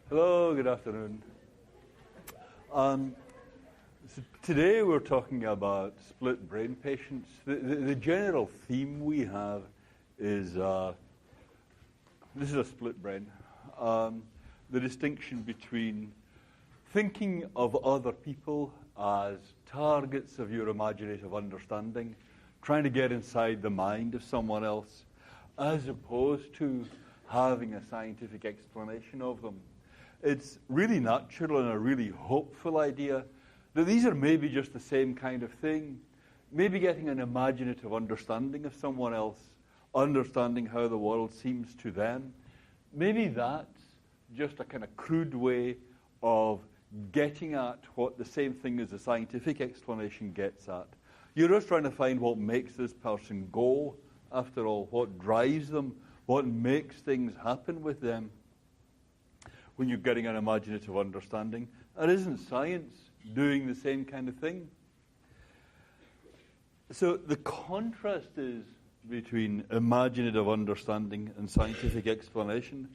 Hello, good afternoon. So today we're talking about split brain patients. The general theme we have is, this is a split brain, the distinction between thinking of other people as targets of your imaginative understanding, trying to get inside the mind of someone else, as opposed to having a scientific explanation of them. It's really natural and a really hopeful idea that these are maybe just the same kind of thing, maybe getting an imaginative understanding of someone else, understanding how the world seems to them. Maybe that's just a kind of crude way of getting at what the same thing as a scientific explanation gets at. You're just trying to find what makes this person go, after all, what drives them, what makes things happen with them. When you're getting an imaginative understanding, and isn't science doing the same kind of thing? So the contrast is between imaginative understanding and scientific explanation.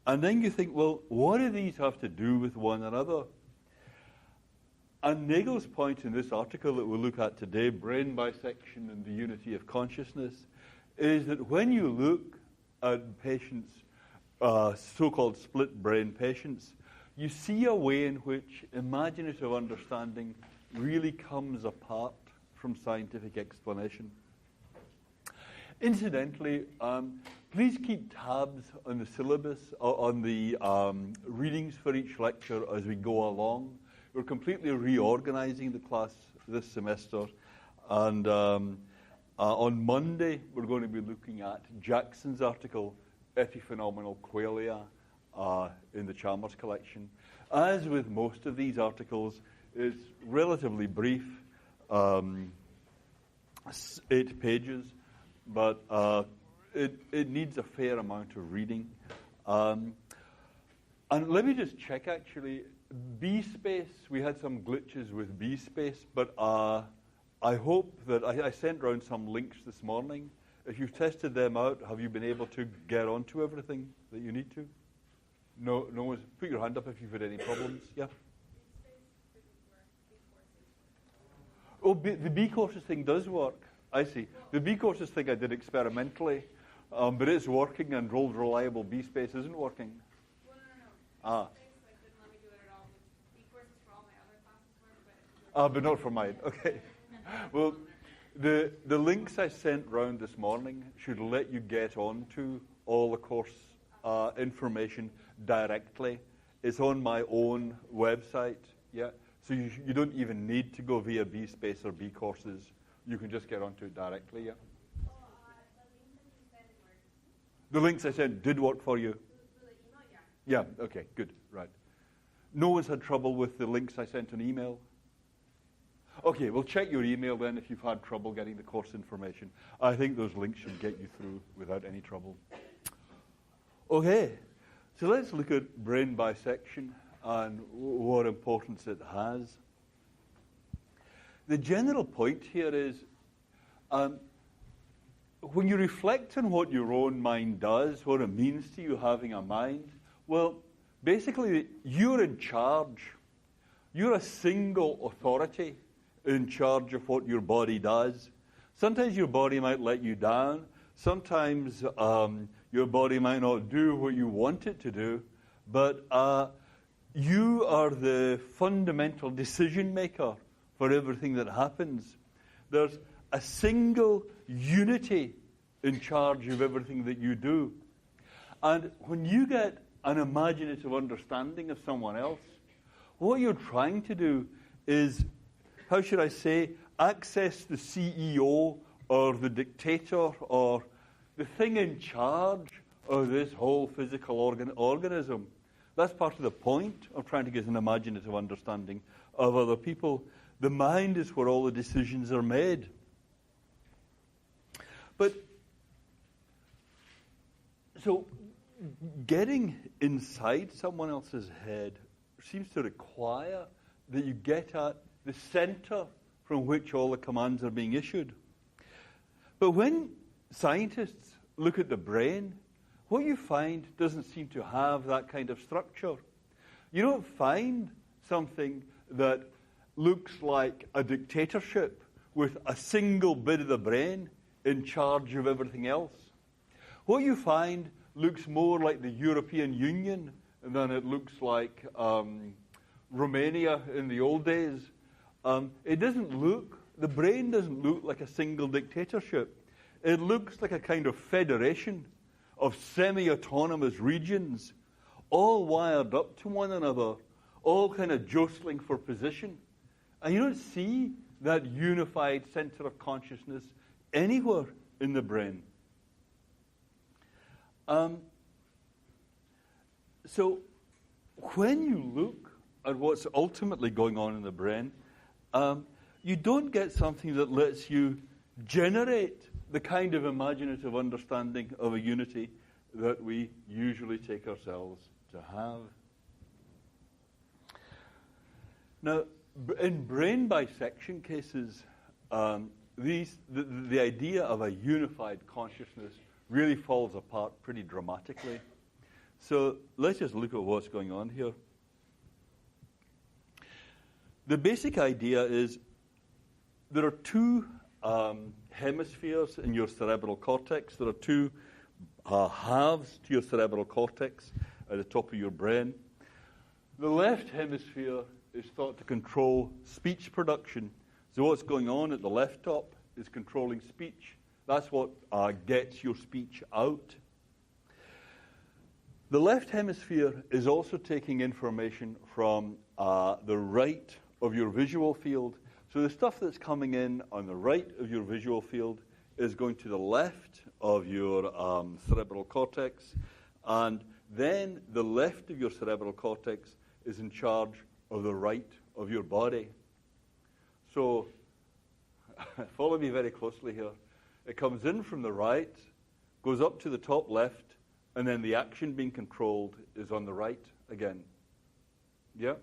And then you think, well, what do these have to do with one another? And Nagel's point in this article that we'll look at today, Brain Bisection and the Unity of Consciousness, is that when you look at patients, so-called split brain patients, you see a way in which imaginative understanding really comes apart from scientific explanation. Incidentally, please keep tabs on the syllabus, on the readings for each lecture as we go along. We're completely reorganizing the class this semester, and on Monday we're going to be looking at Jackson's article, Epiphenomenal Qualia, in the Chalmers collection. As with most of these articles, it's relatively brief, 8 pages, but it needs a fair amount of reading. And let me just check, actually, BSpace, we had some glitches with BSpace, but I hope that I sent around some links this morning. If you've tested them out, have you been able to get onto everything that you need to? No one's... Put your hand up if you've had any problems. Yeah? Oh, the B courses thing does work. I see. The B courses thing I did experimentally, but it's working, and Rolled Reliable BSpace isn't working. Well, no. BSpace didn't let me do it at all. B courses for all my other classes work, but not for mine. Okay. Well, the links I sent round this morning should let you get onto all the course information directly. It's on my own website, yeah. So you don't even need to go via BSpace or B courses. You can just get onto it directly, yeah. The links I sent did work for you? Yeah, okay, good, right. No one's had trouble with the links I sent on email? Okay, well, check your email then if you've had trouble getting the course information. I think those links should get you through without any trouble. Okay, so let's look at brain bisection and what importance it has. The general point here is, when you reflect on what your own mind does, what it means to you having a mind, well, basically, you're in charge. You're a single authority in charge of what your body does. Sometimes your body might let you down. Sometimes your body might not do what you want it to do. But you are the fundamental decision maker for everything that happens. There's a single unity in charge of everything that you do. And when you get an imaginative understanding of someone else, what you're trying to do is, how should I say, access the CEO or the dictator or the thing in charge of this whole physical organism. That's part of the point of trying to get an imaginative understanding of other people. The mind is where all the decisions are made. But, so, getting inside someone else's head seems to require that you get at the center from which all the commands are being issued. But when scientists look at the brain, what you find doesn't seem to have that kind of structure. You don't find something that looks like a dictatorship with a single bit of the brain in charge of everything else. What you find looks more like the European Union than it looks like Romania in the old days. The brain doesn't look like a single dictatorship. It looks like a kind of federation of semi-autonomous regions, all wired up to one another, all kind of jostling for position. And you don't see that unified center of consciousness anywhere in the brain. So when you look at what's ultimately going on in the brain, you don't get something that lets you generate the kind of imaginative understanding of a unity that we usually take ourselves to have. Now, in brain bisection cases, the idea of a unified consciousness really falls apart pretty dramatically. So let's just look at what's going on here. The basic idea is there are two hemispheres in your cerebral cortex. There are two halves to your cerebral cortex at the top of your brain. The left hemisphere is thought to control speech production. So what's going on at the left top is controlling speech. That's what gets your speech out. The left hemisphere is also taking information from the right of your visual field. So the stuff that's coming in on the right of your visual field is going to the left of your cerebral cortex, and then the left of your cerebral cortex is in charge of the right of your body. So follow me very closely here. It comes in from the right, goes up to the top left, and then the action being controlled is on the right again. Yeah?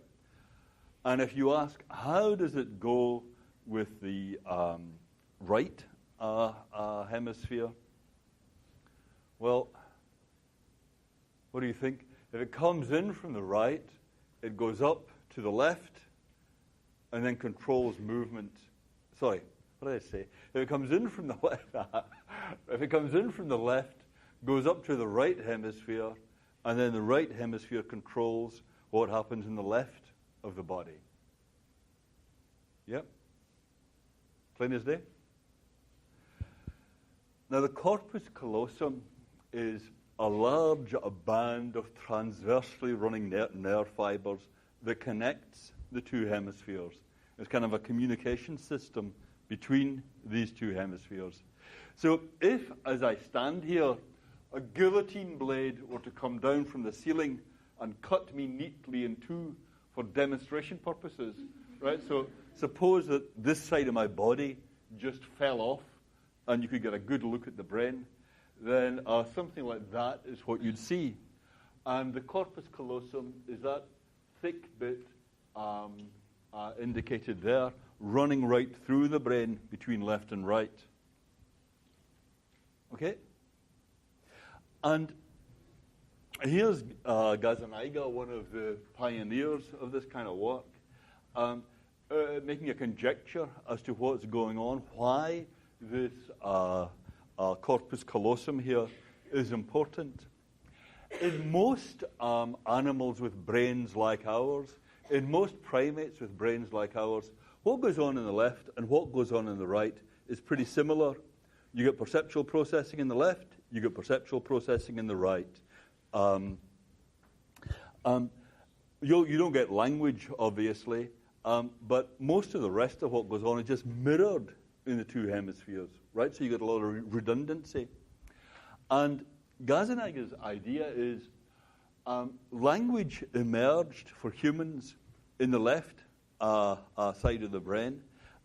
And if you ask, how does it go with the right hemisphere? Well, what do you think? If it comes in from the right, it goes up to the left and then controls movement. Sorry, what did I say? If it comes in from the left, goes up to the right hemisphere, and then the right hemisphere controls what happens in the left of the body. Yep. Plain as day. Now, the corpus callosum is a large band of transversely running nerve fibers that connects the two hemispheres. It's kind of a communication system between these two hemispheres. So if, as I stand here, a guillotine blade were to come down from the ceiling and cut me neatly in two for demonstration purposes, right? So suppose that this side of my body just fell off and you could get a good look at the brain, then something like that is what you'd see. And the corpus callosum is that thick bit indicated there, running right through the brain between left and right. Okay? And here's Gazzaniga, one of the pioneers of this kind of work, making a conjecture as to what's going on, why this corpus callosum here is important. In most animals with brains like ours, in most primates with brains like ours, what goes on in the left and what goes on in the right is pretty similar. You get perceptual processing in the left, you get perceptual processing in the right. You don't get language, obviously, but most of the rest of what goes on is just mirrored in the two hemispheres, right? So you get a lot of redundancy. And Gazzaniga's idea is language emerged for humans in the left side of the brain.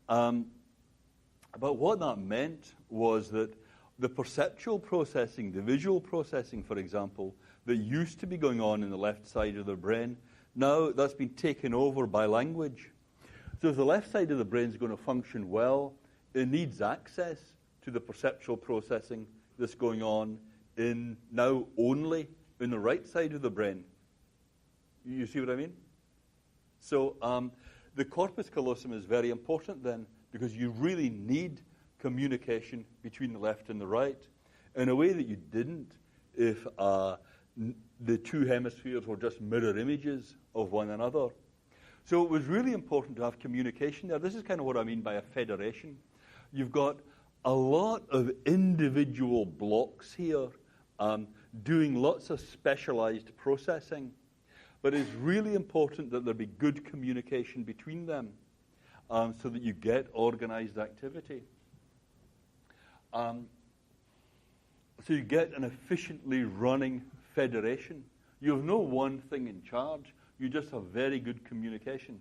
But what that meant was that the perceptual processing, the visual processing, for example, that used to be going on in the left side of the brain, now that's been taken over by language. So if the left side of the brain is going to function well, it needs access to the perceptual processing that's going on in now only in the right side of the brain. You see what I mean? So the corpus callosum is very important then, because you really need communication between the left and the right in a way that you didn't if the two hemispheres were just mirror images of one another. So it was really important to have communication there. This is kind of what I mean by a federation. You've got a lot of individual blocks here doing lots of specialized processing, but it's really important that there be good communication between them so that you get organized activity. So you get an efficiently running federation. You have no one thing in charge. You just have very good communication.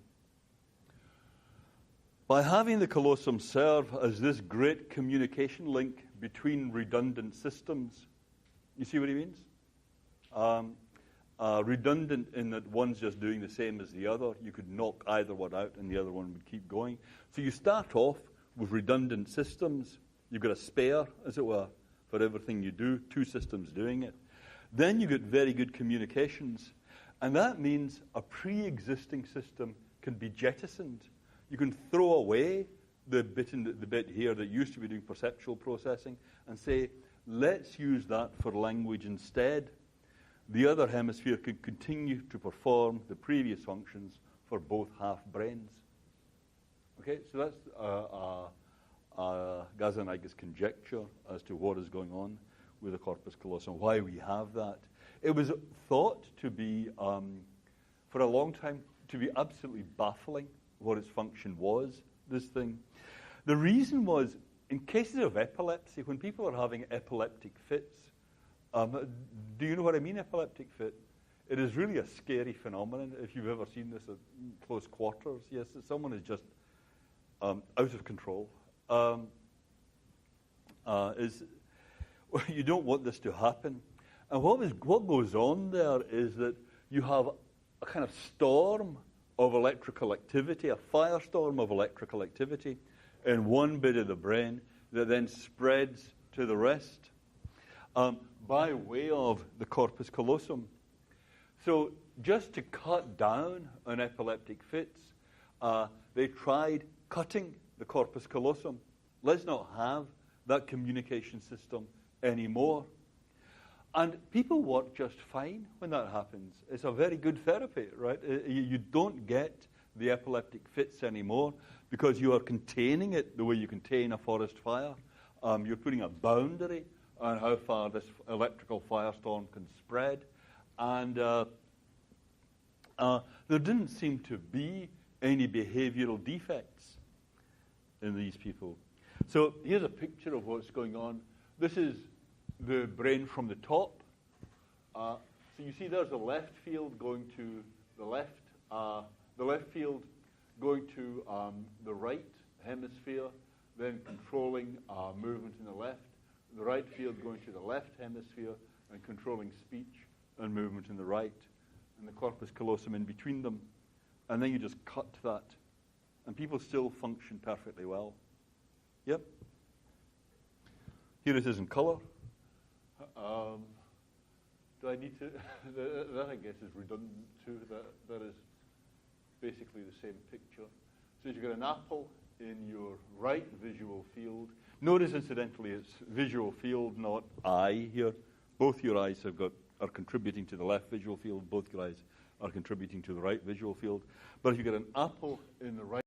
By having the callosum serve as this great communication link between redundant systems, you see what he means? Redundant in that one's just doing the same as the other. You could knock either one out and the other one would keep going. So you start off with redundant systems. You've got a spare, as it were, for everything you do, two systems doing it. Then you get very good communications. And that means a pre-existing system can be jettisoned. You can throw away the bit here that used to be doing perceptual processing and say, let's use that for language instead. The other hemisphere could continue to perform the previous functions for both half brains. Okay, so that's Gazzaniga's conjecture as to what is going on with the corpus callosum, why we have that. It was thought to be, for a long time, to be absolutely baffling what its function was, this thing. The reason was, in cases of epilepsy, when people are having epileptic fits, do you know what I mean, epileptic fit? It is really a scary phenomenon, if you've ever seen this at close quarters. Yes, someone is just out of control. You don't want this to happen. And what goes on there is that you have a kind of storm of electrical activity, a firestorm of electrical activity in one bit of the brain that then spreads to the rest by way of the corpus callosum. So just to cut down on epileptic fits, they tried cutting the corpus callosum. Let's not have that communication system anymore. And people work just fine when that happens. It's a very good therapy, right? You don't get the epileptic fits anymore because you are containing it the way you contain a forest fire. You're putting a boundary on how far this electrical firestorm can spread. And there didn't seem to be any behavioral defects in these people. So here's a picture of what's going on. This is the brain from the top. So you see there's a left field going to the left field going to the right hemisphere, then controlling movement in the left. The right field going to the left hemisphere and controlling speech and movement in the right, and the corpus callosum in between them. And then you just cut that, and people still function perfectly well. Yep. Here it is in color. Do I need to? That I guess is redundant too. That is basically the same picture. So you've got an apple in your right visual field. Notice, incidentally, it's visual field, not eye here. Both your eyes are contributing to the left visual field. Both your eyes are contributing to the right visual field. But if you've got an apple in the right